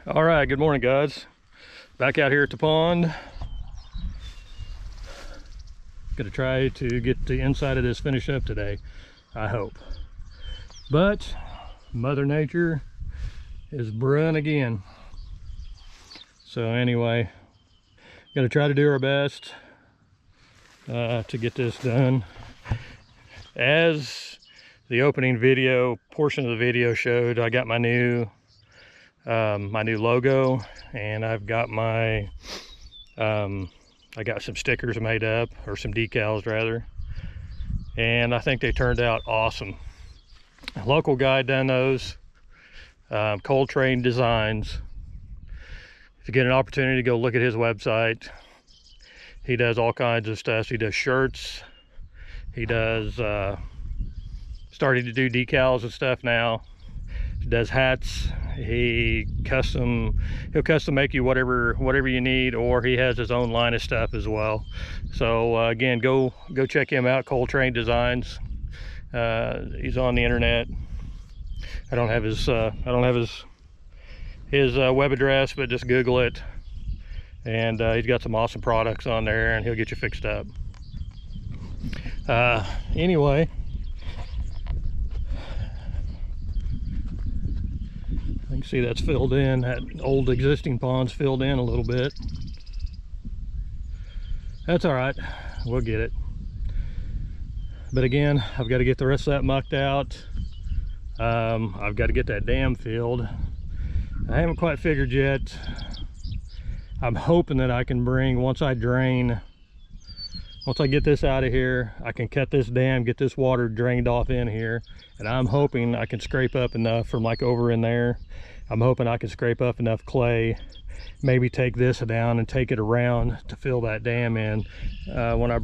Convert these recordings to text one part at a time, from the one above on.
All right, good morning, guys. Back out here at the pond. Gonna try to get the inside of this finished up today, I hope. But Mother Nature is brewing again. So anyway, gonna try to do our best to get this done. As the opening video portion of the video showed, I got my new logo, and I've got my I got some stickers made up, or some decals rather, and I think they turned out awesome. A local guy done those, Coltrane Designs. If you get an opportunity to go look at his website, he does all kinds of stuff. He does shirts, he does starting to do decals and stuff now. He does hats. He'll custom make you whatever you need, or he has his own line of stuff as well. So again, go check him out, Coltrane Designs. He's on the internet. I don't have his web address, but just Google it, and he's got some awesome products on there, and he'll get you fixed up. Anyway, you can see that's filled in. That old existing pond's filled in a little bit. That's all right, we'll get it. But again, I've got to get the rest of that mucked out. I've got to get that dam filled. I haven't quite figured yet. I'm hoping that I can bring, once I get this out of here, I can cut this dam, get this water drained off in here, and I'm hoping I can scrape up enough from like over in there. I'm hoping I can scrape up enough clay, maybe take this down and take it around to fill that dam in. When I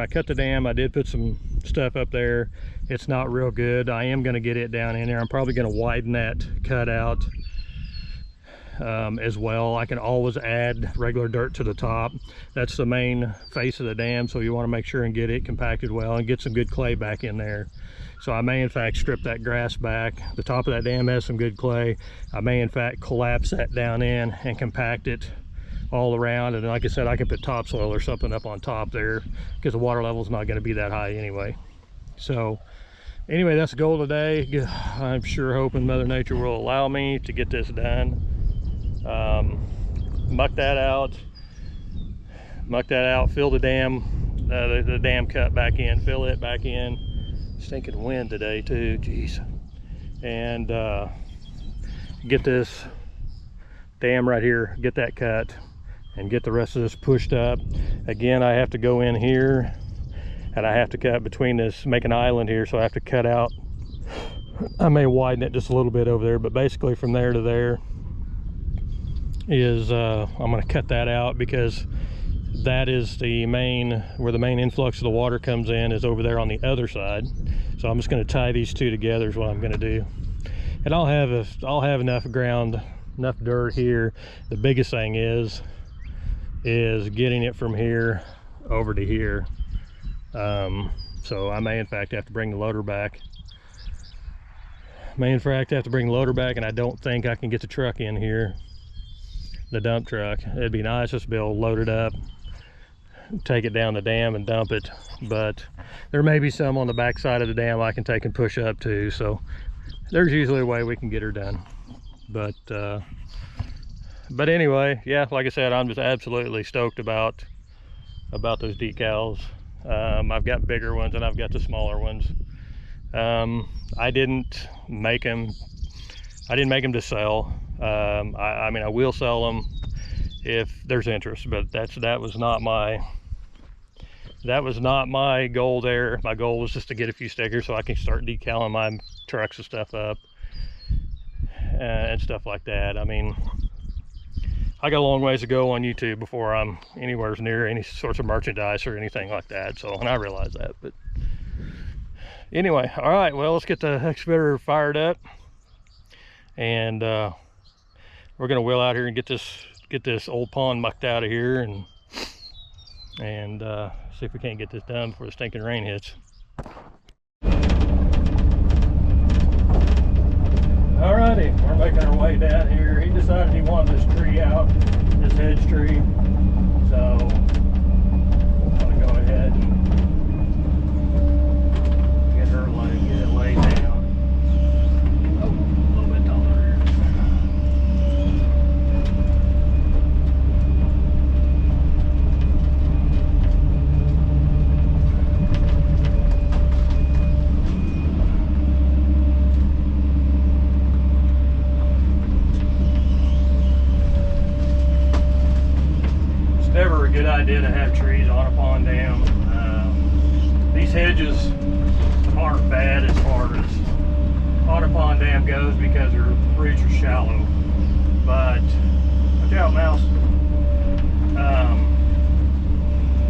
cut the dam, I did put some stuff up there. It's not real good. I am going to get it down in there. I'm probably going to widen that cut out as well. I can always add regular dirt to the top. That's the main face of the dam, so you want to make sure and get it compacted well and get some good clay back in there. So I may in fact strip that grass back. The top of that dam has some good clay. I may in fact collapse that down in and compact it all around, and like I said, I can put topsoil or something up on top there, because the water level is not going to be that high anyway. So anyway, that's the goal today. I'm sure hoping Mother Nature will allow me to get this done. Muck that out, fill the dam, the dam cut back in, fill it back in. Stinking wind today too, jeez. And get this dam right here, get that cut, and get the rest of this pushed up. Again, I have to go in here, and I have to cut between this, make an island here, so I have to cut out. I may widen it just a little bit over there, but basically from there to there is I'm going to cut that out, because that is the main, where the main influx of the water comes in, is over there on the other side. So I'm just going to tie these two together is what I'm going to do, and I'll have enough ground, enough dirt here. The biggest thing is getting it from here over to here. So I may in fact have to bring the loader back. And I don't think I can get the truck in here, the dump truck. It'd be nice just to be able to load it up, take it down the dam and dump it, but there may be some on the back side of the dam I can take and push up too. So there's usually a way we can get her done. But anyway, yeah, like I said, I'm just absolutely stoked about those decals. I've got bigger ones and I've got the smaller ones. I didn't make them to sell. I mean, I will sell them if there's interest, but that was not my goal there. My goal was just to get a few stickers so I can start decaling my trucks and stuff up, and stuff like that. I mean, I got a long ways to go on YouTube before I'm anywhere near any sorts of merchandise or anything like that. So, and I realize that, but anyway, all right, well, let's get the excavator fired up, and we're gonna wheel out here and get this old pond mucked out of here, and see if we can't get this done before the stinking rain hits. Alrighty, we're making our way down here. He decided he wanted this tree out, this hedge tree. So I'm gonna go ahead and get it laid down. Oh, a little bit taller here. Never a good idea to have trees on a pond dam. These hedges aren't bad as far as on a pond dam goes because their roots are shallow. But watch out, mouse.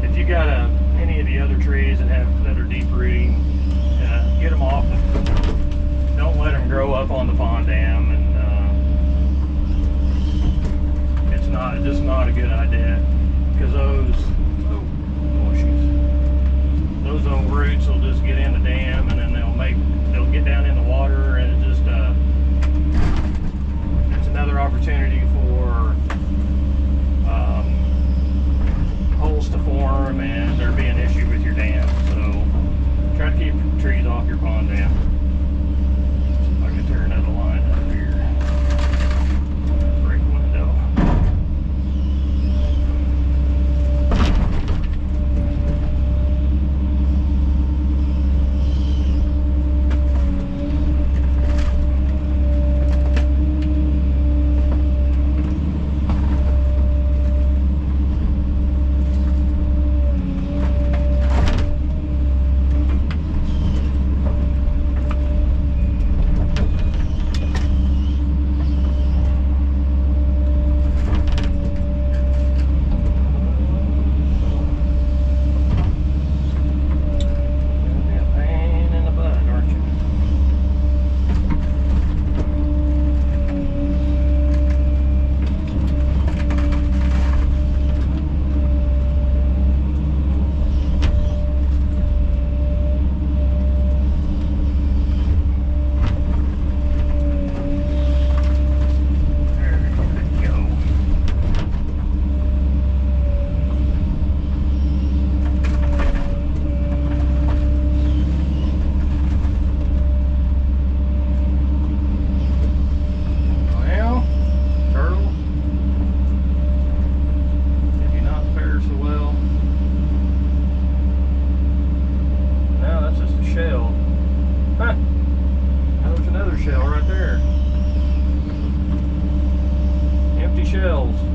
If you got any of the other trees that are deep rooting, get them off. Don't let them grow up on the pond dam, and it's just not a good idea. Because those roots will just get in the dam, and then they'll get down in the water, and it just it's another opportunity for holes to form, and there be an issue with your dam. So try to keep trees off your pond dam. See if I can turn another line up here. Break window.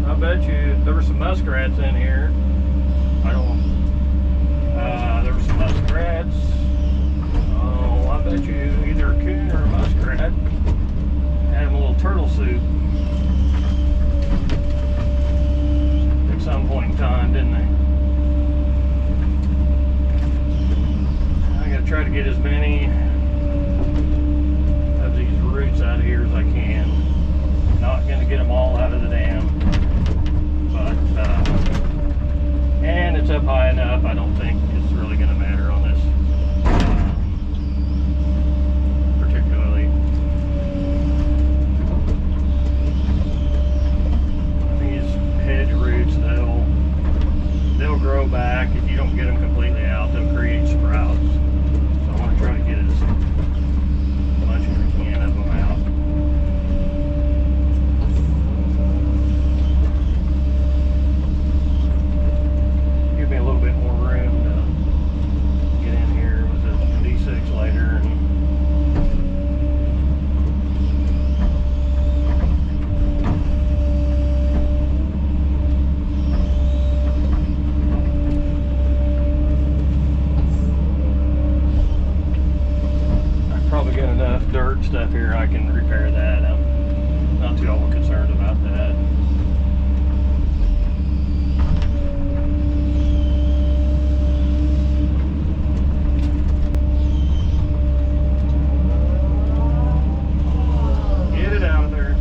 I bet you there were some muskrats in here. There were some muskrats. Oh, I bet you either a coon or a muskrat had him a little turtle soup at some point in time, didn't they? I gotta try to get as many of these roots out of here as I can. Not gonna get them all out of the dam, but and it's up high enough. I don't think it's really gonna matter on this particularly. These hedge roots, they'll grow back if you don't get them completely out. They'll create sprouts. So I want to try to get as much as we can of them out. Give me a little bit more room to get in here with a D6 later. Probably got enough dirt stuff here I can repair that. I'm not too all concerned about that. Get it out of there.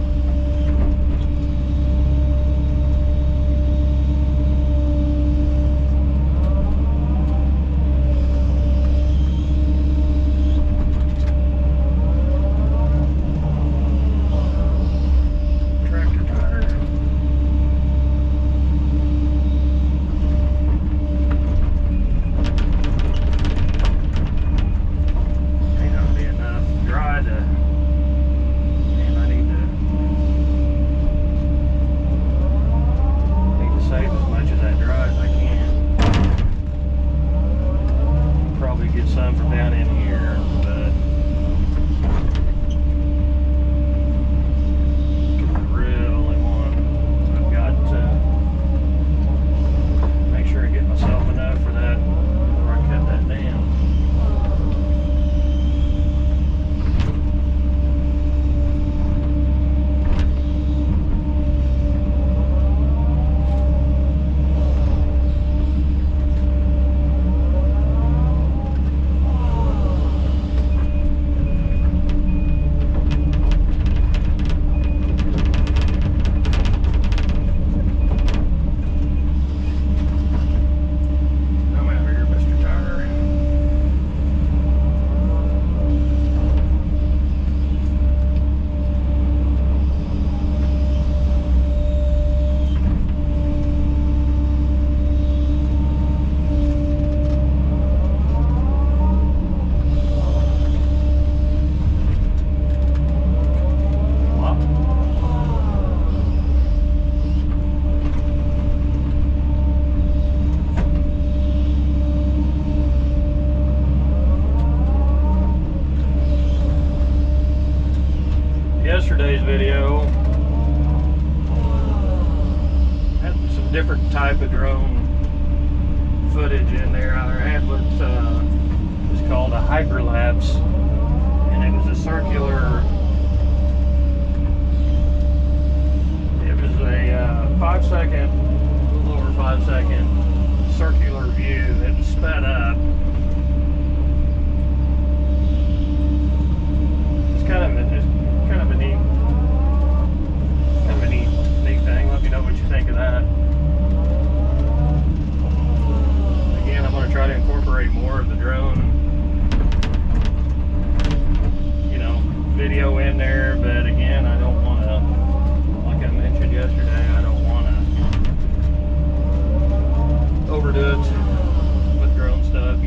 different type of drone footage in there. I had what was called a hyperlapse, and it was a circular. It was a 5-second, a little over 5-second circular view. It was sped up. It's kind of a neat thing. Let me know what you think of that. Again, I'm going to try to incorporate more of the drone, video in there, but again, I don't want to, like I mentioned yesterday, I don't want to overdo it with drone stuff,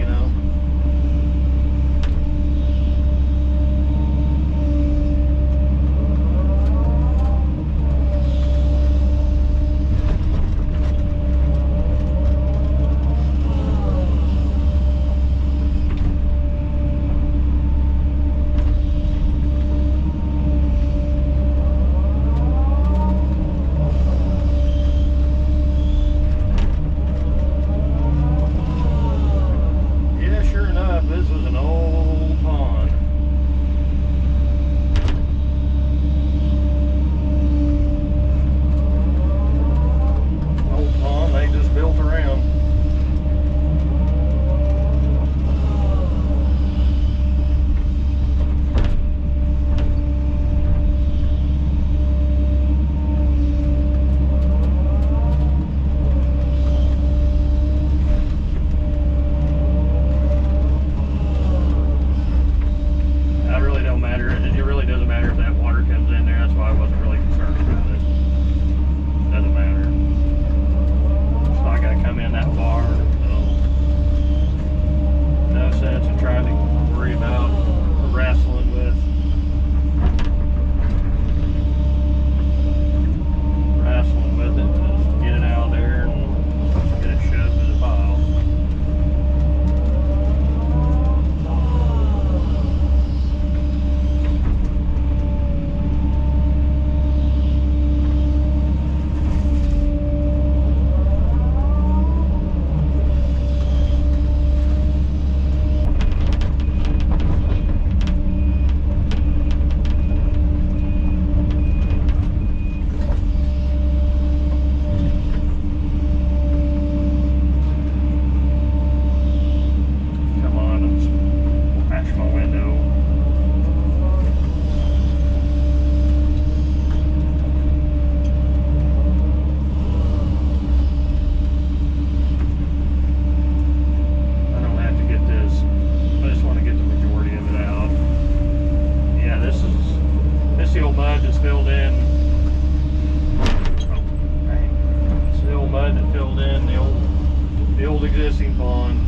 existing pond.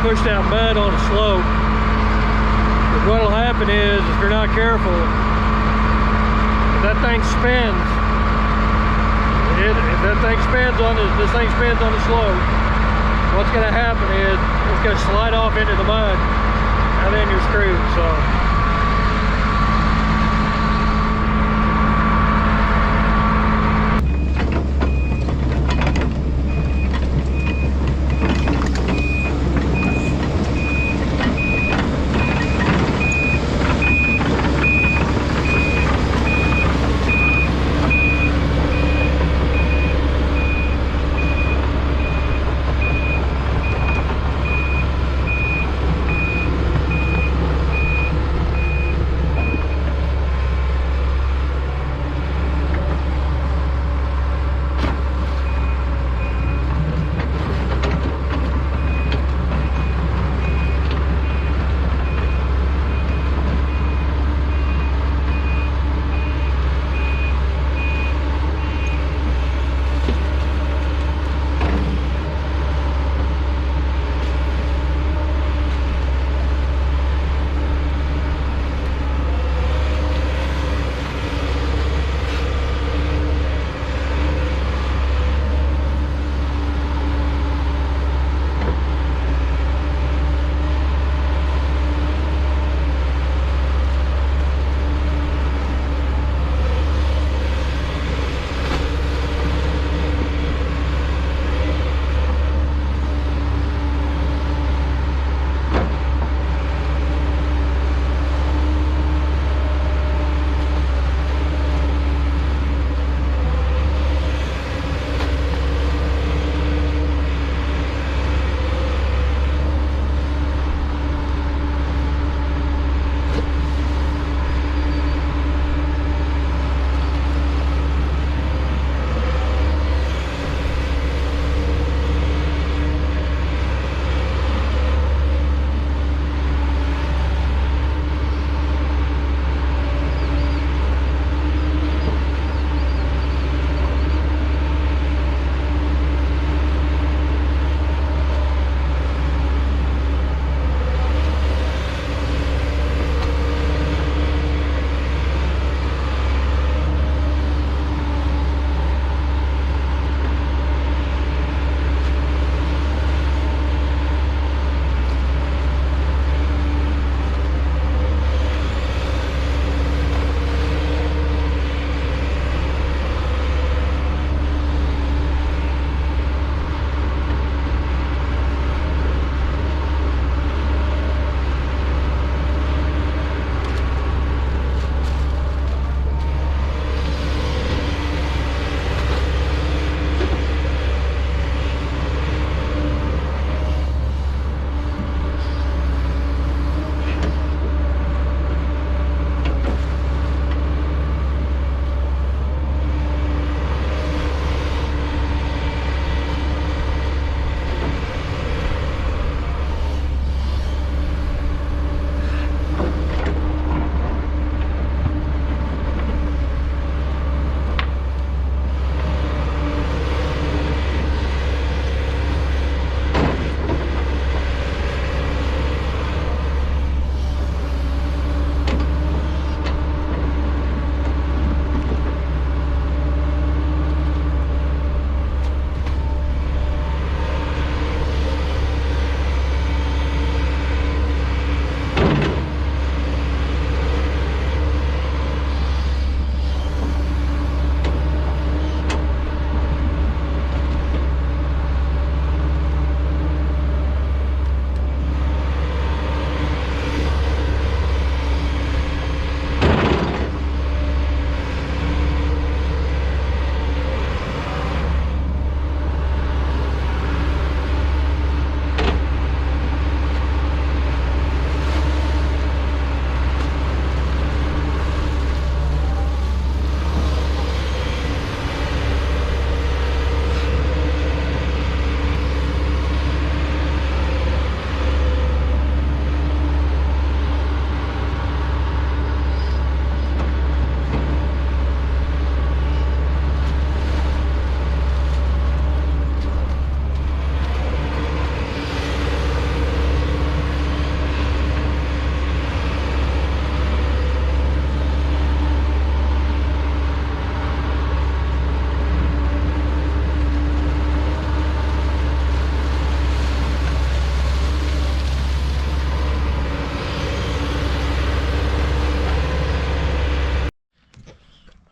push that mud on a slope. But what'll happen is, if you're not careful, if that thing spins, if that thing spins on this thing spins on the slope, what's going to happen is it's going to slide off into the mud, and then you're screwed. So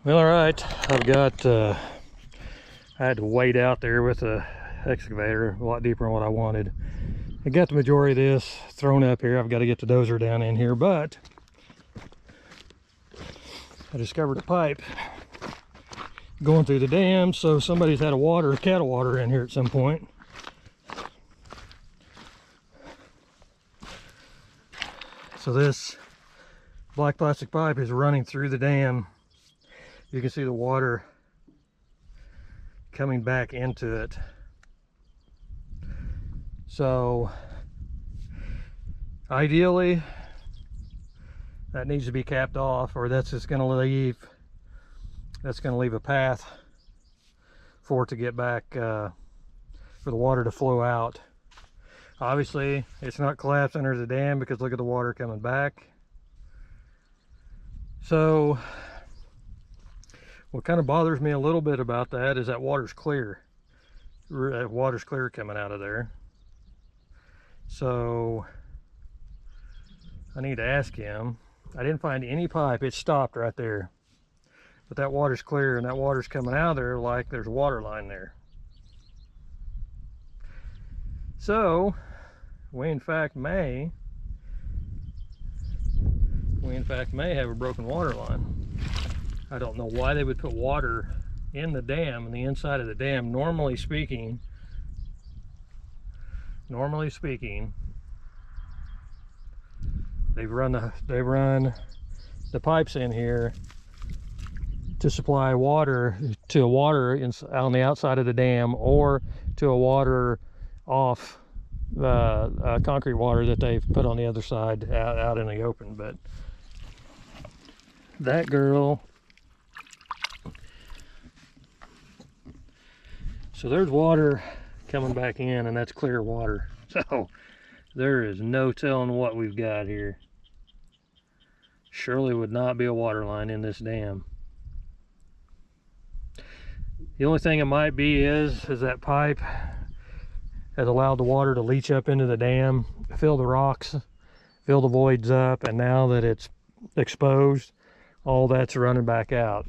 Well, all right, I've got, I had to wade out there with a excavator a lot deeper than what I wanted. I got the majority of this thrown up here. I've got to get the dozer down in here, but I discovered a pipe going through the dam, so somebody's had a cattle water in here at some point. So this black plastic pipe is running through the dam. You can see the water coming back into it. So ideally that needs to be capped off, or that's just going to leave a path for it to get back, for the water to flow out. Obviously it's not collapsed under the dam because look at the water coming back. So what kind of bothers me a little bit about that is that water's clear. That water's clear coming out of there. So I need to ask him. I didn't find any pipe. It stopped right there. But that water's clear and that water's coming out of there like there's a water line there. So we in fact may have a broken water line. I don't know why they would put water in the dam, in the inside of the dam. Normally speaking, they run the pipes in here to supply water to on the outside of the dam, or to a water off concrete water that they've put on the other side out in the open. But that girl, so there's water coming back in, and that's clear water. So there is no telling what we've got here. Surely would not be a water line in this dam. The only thing it might be is that pipe has allowed the water to leach up into the dam, fill the rocks, fill the voids up, and now that it's exposed, all that's running back out.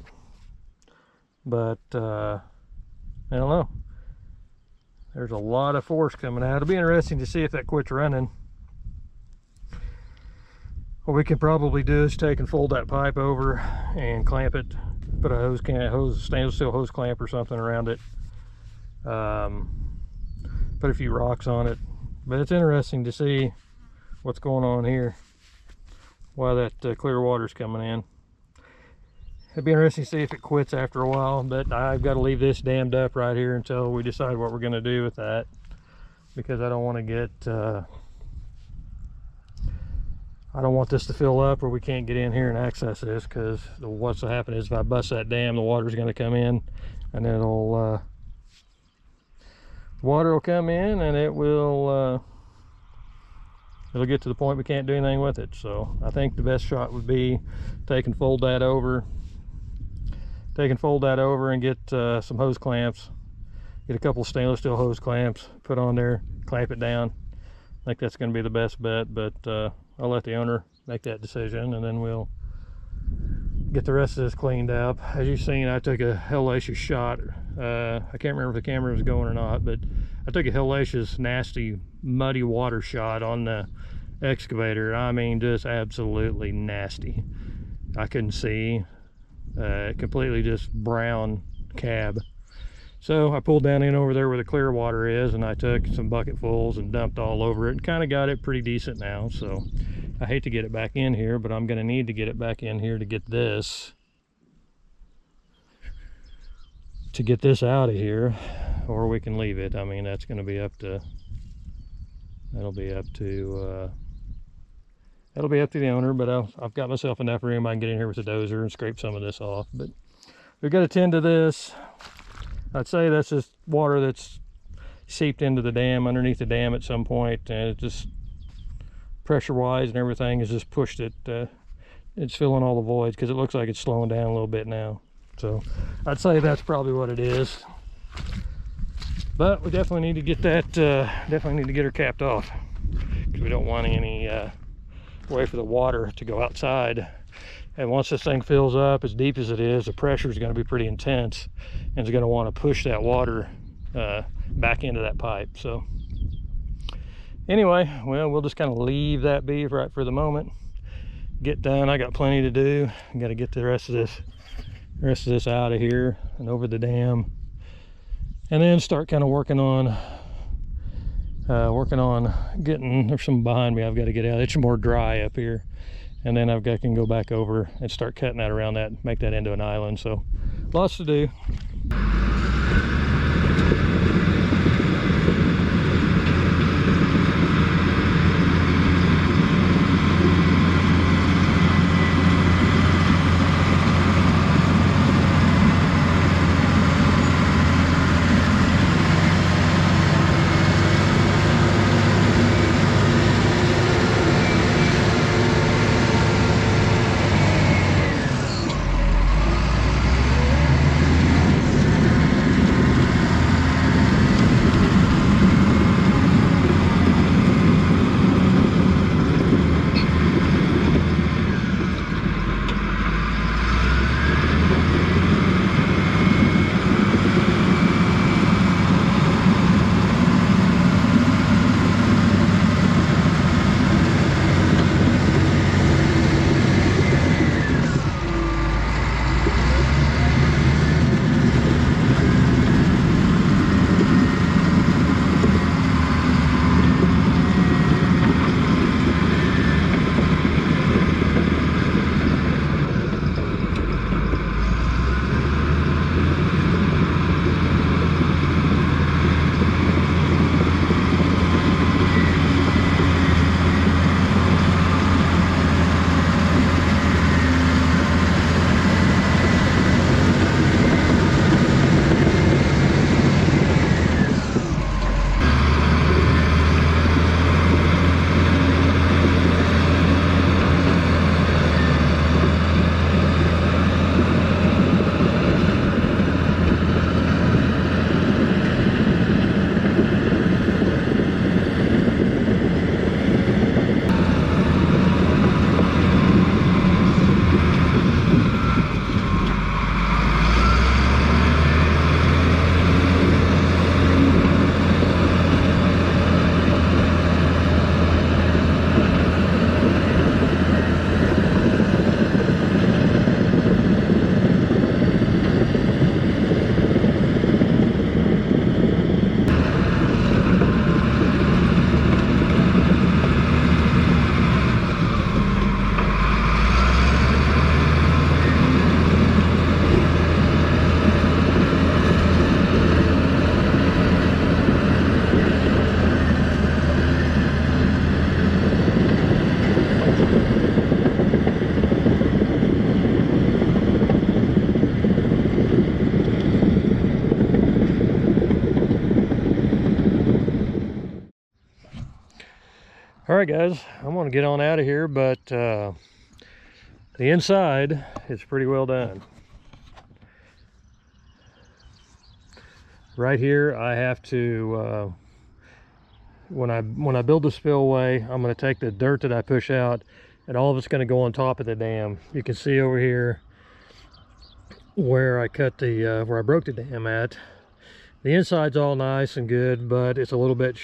But I don't know. There's a lot of force coming out. It'll be interesting to see if that quits running. What we can probably do is take and fold that pipe over and clamp it, put a stainless steel hose clamp or something around it, put a few rocks on it. But it's interesting to see what's going on here, why that clear water's coming in. It'd be interesting to see if it quits after a while, but I've got to leave this dammed up right here until we decide what we're going to do with that, because I don't want to get I don't want this to fill up where we can't get in here and access this, because what's going to happen is if I bust that dam, the water's going to come in, and it'll water will come in, and it'll get to the point we can't do anything with it. So I think the best shot would be take and fold that over and get some hose clamps, get a couple stainless steel hose clamps, put on there, clamp it down. I think that's going to be the best bet, but I'll let the owner make that decision, and then we'll get the rest of this cleaned up. As you've seen, I took a hellacious shot. I can't remember if the camera was going or not, but I took a hellacious, nasty, muddy water shot on the excavator. I mean, just absolutely nasty. I couldn't see. Completely just brown cab. So I pulled down in over there where the clear water is, and I took some bucketfuls and dumped all over it, and kind of got it pretty decent now. So I hate to get it back in here, but I'm going to need to get it back in here to get this out of here, or we can leave it. I mean, that's going to be up to that'll be up to the owner, but I've got myself enough room. I can get in here with a dozer and scrape some of this off. But we've got to tend to this. I'd say that's just water that's seeped into the dam, underneath the dam at some point, and it just pressure-wise and everything has just pushed it. It's filling all the voids, because it looks like it's slowing down a little bit now. So I'd say that's probably what it is. But we definitely need to get that, definitely need to get her capped off, because we don't want any way for the water to go outside. And once this thing fills up as deep as it is, the pressure is going to be pretty intense, and it's going to want to push that water back into that pipe. So anyway, well, we'll just kind of leave that be right for the moment. Get done. I got plenty to do. I got to get the rest of this out of here and over the dam, and then start kind of working on getting, there's some behind me I've got to get out. It's more dry up here, and then can go back over and start cutting that around that, make that into an island. So lots to do. All right, guys, I'm gonna get on out of here, but the inside is pretty well done. Right here, I have to when I build the spillway, I'm going to take the dirt that I push out, and all of it's going to go on top of the dam. You can see over here where I cut the where I broke the dam at. The inside's all nice and good, but it's a little bit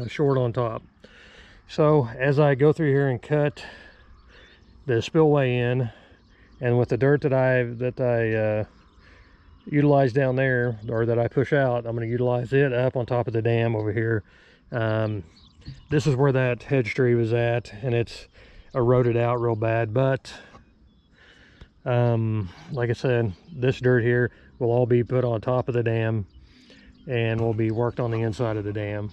short on top. So as I go through here and cut the spillway in, and with the dirt that I utilize down there, or that I push out, I'm going to utilize it up on top of the dam over here. This is where that hedge tree was at, and it's eroded out real bad, but like I said, this dirt here will all be put on top of the dam and will be worked on the inside of the dam.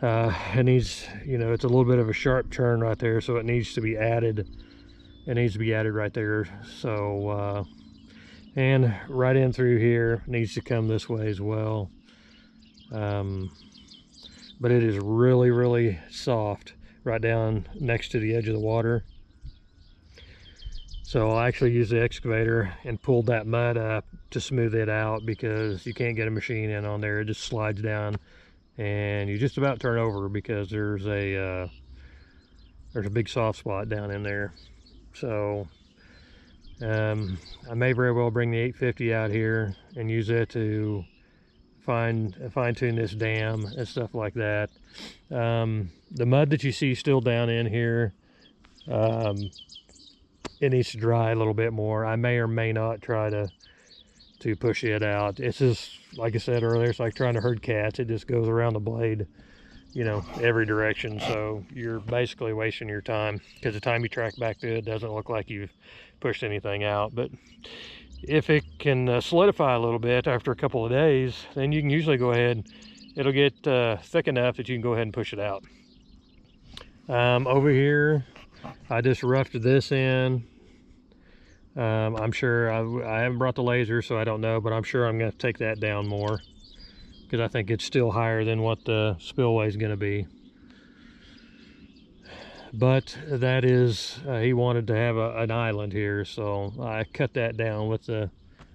It needs, it's a little bit of a sharp turn right there, so it needs to be added. It needs to be added right there. So and right in through here needs to come this way as well. But it is really, really soft right down next to the edge of the water. So I actually used the excavator and pulled that mud up to smooth it out, because you can't get a machine in on there. It just slides down and you just about turn over, because there's a there's a big soft spot down in there. So I may very well bring the 850 out here and use it to fine tune this dam and stuff like that. The mud that you see still down in here, it needs to dry a little bit more. I may or may not try to push it out. It's just, like I said earlier, it's like trying to herd cats. It just goes around the blade, you know, every direction. So you're basically wasting your time, because the time you track back to it, doesn't look like you've pushed anything out. But if it can solidify a little bit after a couple of days, then you can usually go ahead, it'll get thick enough that you can go ahead and push it out. Over here, I just roughed this in. I'm sure I haven't brought the laser, so I don't know, but I'm sure I'm going to take that down more, because I think it's still higher than what the spillway is going to be. But that is, he wanted to have an island here, so I cut that down with the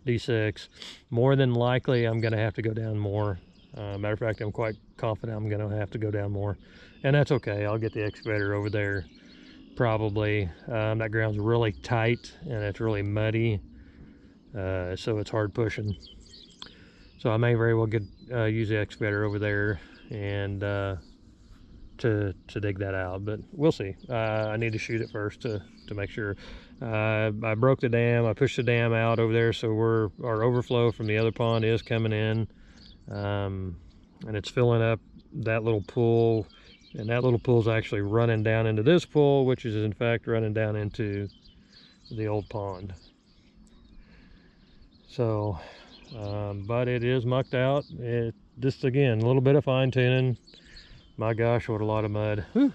D6. More than likely, I'm going to have to go down more. Matter of fact, I'm quite confident I'm going to have to go down more, and that's okay. I'll get the excavator over there probably. That ground's really tight and it's really muddy, so it's hard pushing. So I may very well get use the excavator over there and to dig that out, but we'll see. I need to shoot it first to make sure. I broke the dam. I pushed the dam out over there, so our overflow from the other pond is coming in, and it's filling up that little pool. And that little pool is actually running down into this pool, which is in fact running down into the old pond. So, but it is mucked out. Just again, a little bit of fine tuning. My gosh, what a lot of mud. Whew.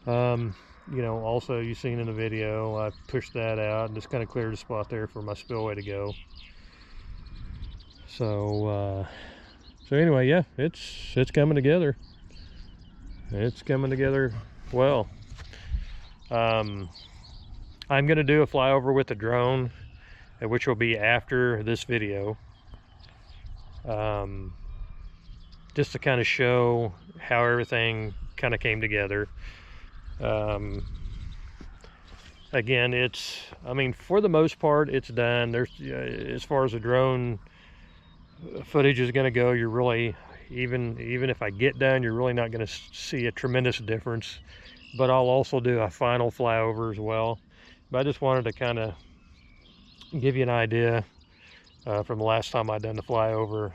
You know, also you've seen in the video, I pushed that out and just kind of cleared a spot there for my spillway to go. So, so anyway, yeah, it's coming together. It's coming together well. I'm going to do a flyover with the drone, which will be after this video, just to kind of show how everything kind of came together. Again, I mean, for the most part, it's done. There's, as far as the drone footage is going to go, you're really, even if I get done, you're really not going to see a tremendous difference. But I'll also do a final flyover as well. But I just wanted to kind of give you an idea from the last time I done the flyover,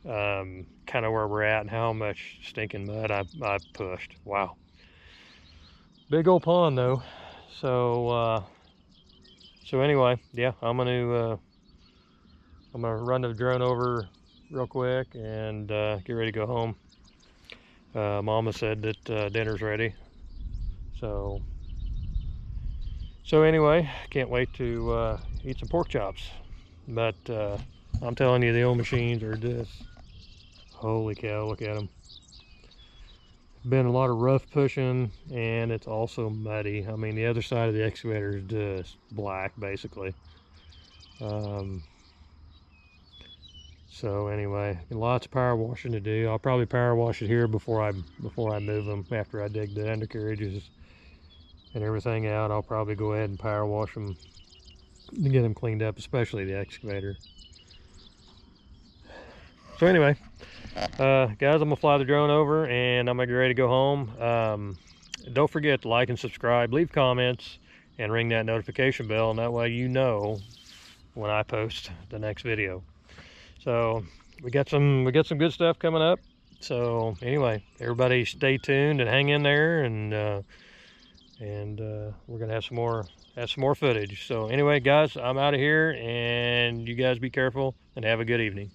kind of where we're at and how much stinking mud I pushed. Wow. Big old pond though. So so anyway, yeah, I'm gonna run the drone over real quick and get ready to go home. Mama said that dinner's ready. So anyway, can't wait to eat some pork chops. But I'm telling you, the old machines are just, holy cow, look at them. Been a lot of rough pushing, and it's also muddy. I mean, the other side of the excavator is just black, basically. So anyway, lots of power washing to do. I'll probably power wash it here before I move them. After I dig the undercarriages and everything out, I'll probably go ahead and power wash them to get them cleaned up, especially the excavator. So anyway, guys, I'm gonna fly the drone over and I'm gonna get ready to go home. Don't forget to like and subscribe, leave comments, and ring that notification bell, and that way you know when I post the next video. So we got some good stuff coming up. So anyway, everybody stay tuned and hang in there, and we're gonna have some more footage. So anyway, guys, I'm out of here, and you guys be careful and have a good evening.